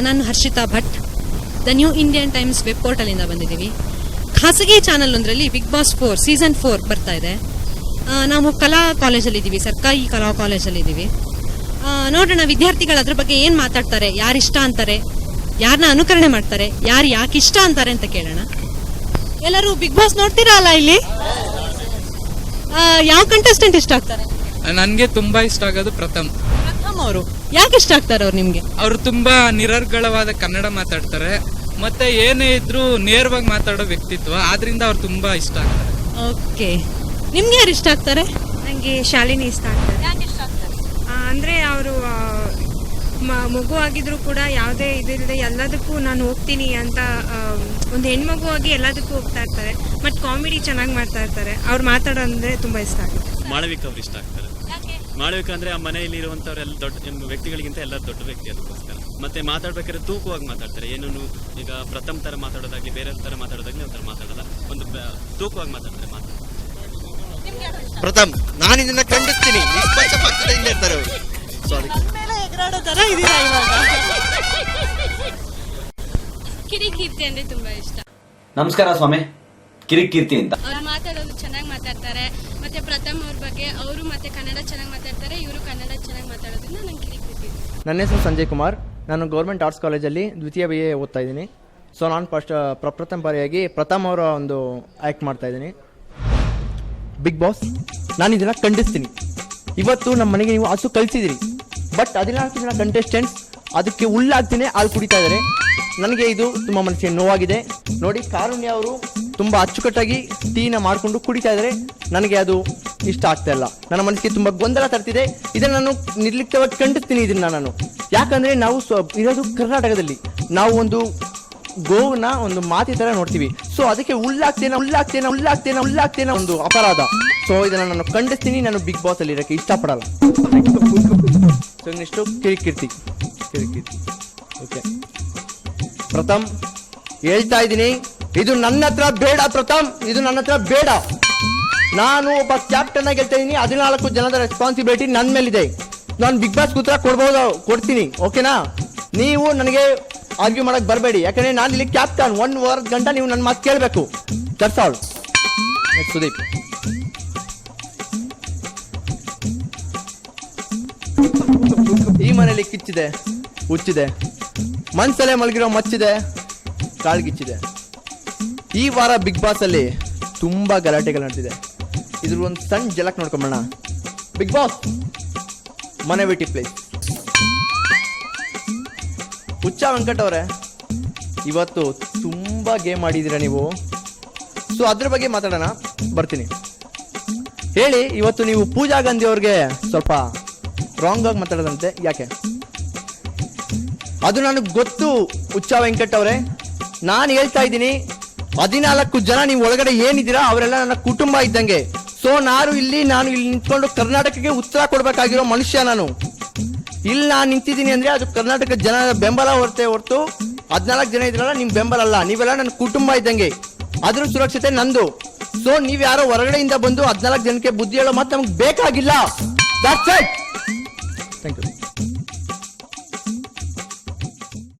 ನಾನು Harshita Bhat, the New Indian Times web ಪೋರ್ಟಲಿಂದ ಬಂದಿದ್ದೀವಿ. ಖಾಸಗಿ ಚಾನಲ್ ಒಂದರಲ್ಲಿ ಬಿಗ್ ಬಾಸ್ 4 ಸೀಸನ್ 4 ಬರ್ತಾ ಇದೆ. ನಾವು ಕಲಾ ಕಾಲೇಜಲ್ಲಿದ್ದೀವಿ, ಸರ್ಕಾರಿ ಕಲಾ ಕಾಲೇಜಲ್ಲಿದ್ದೀವಿ. ನೋಡೋಣ ವಿದ್ಯಾರ್ಥಿಗಳು ಅದ್ರ ಬಗ್ಗೆ ಏನು ಮಾತಾಡ್ತಾರೆ, ಯಾರು ಇಷ್ಟ ಅಂತಾರೆ, ಯಾರನ್ನ ಅನುಕರಣೆ ಮಾಡ್ತಾರೆ, ಯಾರು ಯಾಕೆ ಇಷ್ಟ ಅಂತಾರೆ ಅಂತ ಕೇಳೋಣ. ಎಲ್ಲರೂ ಬಿಗ್ ಬಾಸ್ ನೋಡ್ತೀರಾ ಅಲ್ಲ ಇಲ್ಲಿ? ಯಾವ ಕಂಟೆಸ್ಟೆಂಟ್ ಇಷ್ಟ ಆಗ್ತಾರೆ? ನನ್ಗೆ ತುಂಬಾ ಇಷ್ಟ ಆಗೋದು ಪ್ರಥಮ್ ಅವರು. ಯಾಕೆ ಇಷ್ಟ ಆಗ್ತಾರೆ ಅವ್ರು ನಿಮ್ಗೆ? ಅವರು ತುಂಬಾ ನಿರರ್ಗಳವಾದ ಕನ್ನಡ ಮಾತಾಡ್ತಾರೆ, ಮತ್ತೆ ಏನೇ ಇದ್ರು ನೇರವಾಗಿ ಮಾತಾಡೋ ವ್ಯಕ್ತಿತ್ವ, ಆದ್ರಿಂದ ಅವ್ರು ತುಂಬಾ ಇಷ್ಟ ಆಗ್ತಾರೆ. ಓಕೆ, ನಿಮ್ಗೆ ಯಾರು ಇಷ್ಟ ಆಗ್ತಾರೆ? ನನಗೆ ಶಾಲಿನಿ ಇಷ್ಟ ಆಗ್ತಾರೆ. ಯಾಕೆ ಇಷ್ಟ ಆಗ್ತಾರೆ? ಅಂದರೆ ಅವರು ಮಗು ಆಗಿದ್ರು ಕೂಡ ಯಾವುದೇ ಇದಿಲ್ಲದೆ ಎಲ್ಲದಕ್ಕೂ ನಾನು ಹೋಗ್ತೀನಿ ಅಂತ ಒಂದು ಹೆಣ್ಮಗು ಆಗಿ ಎಲ್ಲದಕ್ಕೂ ಹೋಗ್ತಾ ಇರ್ತಾರೆ. ಮತ್ತು ಕಾಮಿಡಿ ಚೆನ್ನಾಗಿ ಮಾಡ್ತಾ ಇರ್ತಾರೆ. ಅವ್ರು ಮಾತಾಡೋ ಅಂದರೆ ತುಂಬ ಇಷ್ಟ ಆಗುತ್ತೆ. ಮಾಳವಿಕ ಅವ್ರು ಇಷ್ಟ ಆಗ್ತಾರೆ. ಮಾಳವಿಕ ಅಂದರೆ ಆ ಮನೆಯಲ್ಲಿ ಇರುವಂಥವ್ರೆಲ್ಲ ದೊಡ್ಡ ವ್ಯಕ್ತಿಗಳಿಗಿಂತ ಎಲ್ಲ ದೊಡ್ಡ ವ್ಯಕ್ತಿ, ಅದಕ್ಕೋಸ್ಕರ. ಮತ್ತೆ ಮಾತಾಡ್ಬೇಕಾದ್ರೆ ತೂಕವಾಗಿ ಮಾತಾಡ್ತಾರೆ. ಏನೂ ಈಗ ಪ್ರಥಮ ಥರ ಮಾತಾಡೋದಾಗ್ಲಿ ಬೇರೆ ಥರ ಮಾತಾಡೋದಾಗ್ಲಿ ಒಂಥರ ಮಾತಾಡಲ್ಲ, ಒಂದು ತೂಕವಾಗಿ ಮಾತಾಡ್ತಾರೆ. ಪ್ರಥಮ್, ನಾನು ಇದನ್ನ ಖಂಡಿಸ್ತೀನಿ. ನಿಷ್ಪಕ್ಷಪಾತದಿಂದ ಇರ್ತಾರೆ ಅವರು. ಸಾರಿ, ಕಿರಿಕೀರ್ತಿ ಅಂದ್ರೆ ತುಂಬಾ ಇಷ್ಟ. ನಮಸ್ಕಾರ ಸ್ವಾಮಿ, ಕಿರಿಕೀರ್ತಿ ಅಂತ. ಅವ್ರು ಮಾತಾಡೋದು ಚೆನ್ನಾಗಿ ಮಾತಾಡ್ತಾರೆ. ಮತ್ತೆ ಪ್ರಥಮ್ ಅವ್ರ ಬಗ್ಗೆ ಅವರು ಮತ್ತೆ ಕನ್ನಡ ಚೆನ್ನಾಗಿ ಮಾತಾಡ್ತಾರೆ, ಇವರು ಕನ್ನಡ ಚೆನ್ನಾಗಿ ಮಾತಾಡೋದ್ರಿಂದ ನಂಗೆ ಕಿರಿಕೀರ್ತಿ. ನನ್ನ ಹೆಸರು ಸಂಜಯ್ ಕುಮಾರ್. ನಾನು ಗೌರ್ಮೆಂಟ್ ಆರ್ಟ್ಸ್ ಕಾಲೇಜಲ್ಲಿ ದ್ವಿತೀಯ BA ಓದ್ತಾ ಇದ್ದೀನಿ. ಸೊ ನಾನು ಪ್ರಥಮ ಬಾರಿಯಾಗಿ ಪ್ರಥಮ್ ಅವರ ಒಂದು ಆ್ಯಕ್ಟ್ ಮಾಡ್ತಾ ಇದ್ದೀನಿ. ಬಿಗ್ ಬಾಸ್, ನಾನು ಇದನ್ನು ಖಂಡಿಸ್ತೀನಿ. ಇವತ್ತು ನಮ್ಮ ಮನೆಗೆ ನೀವು ಹಸು ಕಳಿಸಿದಿರಿ, ಬಟ್ 14 ಜನ ಕಂಟೆಸ್ಟೆಂಟ್ಸ್ ಅದಕ್ಕೆ ಹುಲ್ಲಾಗ್ತೀನಿ ಹಾಲು ಕುಡಿತಾ ಇದ್ದಾರೆ. ನನಗೆ ಇದು ತುಂಬ ಮನಸ್ಸಿಗೆ ನೋವಾಗಿದೆ. ನೋಡಿ, ಕಾರುಣ್ಯ ಅವರು ತುಂಬ ಅಚ್ಚುಕಟ್ಟಾಗಿ ಟೀನ ಮಾಡಿಕೊಂಡು ಕುಡಿತಾ ಇದ್ದಾರೆ. ನನಗೆ ಅದು ಇಷ್ಟ ಆಗ್ತಾ ಇಲ್ಲ. ನನ್ನ ಮನಸ್ಸಿಗೆ ತುಂಬ ಗೊಂದಲ ತರ್ತಿದೆ. ಇದನ್ನು ನಾನು ನಿರ್ಲಿಪ್ತವಾಗಿ ಖಂಡಿಸ್ತೀನಿ. ಇದನ್ನು ನಾನು ಯಾಕಂದರೆ ನಾವು ಇರೋದು ಕರ್ನಾಟಕದಲ್ಲಿ. ನಾವು ಒಂದು ಗೋವನ್ನ ಒಂದು ಮಾತಿ ಥರ ನೋಡ್ತೀವಿ. ಸೊ ಅದಕ್ಕೆ ಉಲ್ಲಾಗ್ತೇನೆ ಒಂದು ಅಪರಾಧ. ಸೊ ಇದನ್ನು ನಾನು ಖಂಡಿಸ್ತೀನಿ. ನಾನು ಬಿಗ್ ಬಾಸ್ ಅಲ್ಲಿ ಇರೋಕ್ಕೆ ಇಷ್ಟಪಡಲ್ಲ. ಸೊ ಇನ್ನಿಷ್ಟು ಕಿರಿಕೀರ್ತಿ. ಓಕೆ ಪ್ರಥಮ್, ಹೇಳ್ತಾ ಇದ್ದೀನಿ, ಇದು ನನ್ನ ಹತ್ರ ಬೇಡ. ಪ್ರಥಮ್, ಇದು ನನ್ನ ಹತ್ರ ಬೇಡ. ನಾನು ಒಬ್ಬ ಕ್ಯಾಪ್ಟನ್ ಆಗಿ ಹೇಳ್ತಾ ಇದ್ದೀನಿ. 14 ಜನದ ರೆಸ್ಪಾನ್ಸಿಬಿಲಿಟಿ ನನ್ನ ಮೇಲಿದೆ. ನಾನು ಬಿಗ್ ಬಾಸ್ ಉತ್ತರ ಕೊಡ್ತೀನಿ. ಓಕೆನಾ? ನೀವು ನನಗೆ ಆರ್ಗ್ಯೂ ಮಾಡಕ್ ಬರಬೇಡಿ. ಯಾಕಂದ್ರೆ ನಾನು ಇಲ್ಲಿ ಕ್ಯಾಪ್ಟನ್. 1 ವಾರ ಗಂಟ ನೀವು ನನ್ನ ಮಾತು ಕೇಳಬೇಕು. That's all. ಸುದೀಪ್, ಈ ಮನೆಯಲ್ಲಿ ಕಿಚ್ಚಿದೆ, ಹುಚ್ಚಿದೆ, ಮನ್ಸಲ್ಲೇ ಮಲಗಿರೋ ಮಚ್ಚಿದೆ, ಕಾಳ್ಗಿಚ್ಚಿದೆ. ಈ ವಾರ ಬಿಗ್ ಬಾಸ್ ಅಲ್ಲಿ ತುಂಬಾ ಗಲಾಟೆಗಳು ನಡೆದಿದೆ. ಇದ್ರ ಒಂದು ಸಣ್ಣ ಜಲಕ್ ನೋಡ್ಕೊಂಬೋಣ. ಬಿಗ್ ಬಾಸ್ ಮನೆ ಬಿಟ್ಟಿ ಪ್ಲೇಸ್. ಹುಚ್ಚ ವೆಂಕಟ್ ಅವರೇ, ಇವತ್ತು ತುಂಬಾ ಗೇಮ್ ಆಡಿದ್ದೀರಾ ನೀವು. ಸೊ ಅದ್ರ ಬಗ್ಗೆ ಮಾತಾಡೋಣ. ಬರ್ತೀನಿ. ಹೇಳಿ, ಇವತ್ತು ನೀವು ಪೂಜಾ ಗಾಂಧಿ ಅವ್ರಿಗೆ ಸ್ವಲ್ಪ ರಾಂಗ್ ಆಗಿ ಮಾತಾಡೋದಂತೆ, ಯಾಕೆ? ಅದು ನನಗೆ ಗೊತ್ತು. ಹುಚ್ಚ ವೆಂಕಟ್ ಅವರೇ, ನಾನು ಹೇಳ್ತಾ ಇದ್ದೀನಿ, 14 ಜನ ನೀವು ಒಳಗಡೆ ಏನಿದ್ದೀರಾ ಅವರೆಲ್ಲ ನನ್ನ ಕುಟುಂಬ ಇದ್ದಂಗೆ. ಸೊ ನಾನು ಇಲ್ಲಿ ನಿಂತ್ಕೊಂಡು ಕರ್ನಾಟಕಕ್ಕೆ ಉತ್ತರ ಕೊಡ್ಬೇಕಾಗಿರೋ ಮನುಷ್ಯ ನಾನು. ಇಲ್ಲಿ ನಾನು ನಿಂತಿದ್ದೀನಿ ಅಂದ್ರೆ ಅದು ಕರ್ನಾಟಕ ಜನರ ಬೆಂಬಲ ಹೊರತು 14 ಜನ ಇದ್ರಲ್ಲ ನಿಮ್ ಬೆಂಬಲ ಅಲ್ಲ. ನೀವೆಲ್ಲ ನನ್ನ ಕುಟುಂಬ ಇದ್ದಂಗೆ. ಅದ್ರ ಸುರಕ್ಷತೆ ನಂದು. ಸೊ ನೀವ್ ಯಾರೋ ಹೊರಗಡೆಯಿಂದ ಬಂದು 14 ಜನಕ್ಕೆ ಬುದ್ಧಿ ಹೇಳೋ ಮಾತು ನಮ್ಗೆ ಬೇಕಾಗಿಲ್ಲ. Thank you.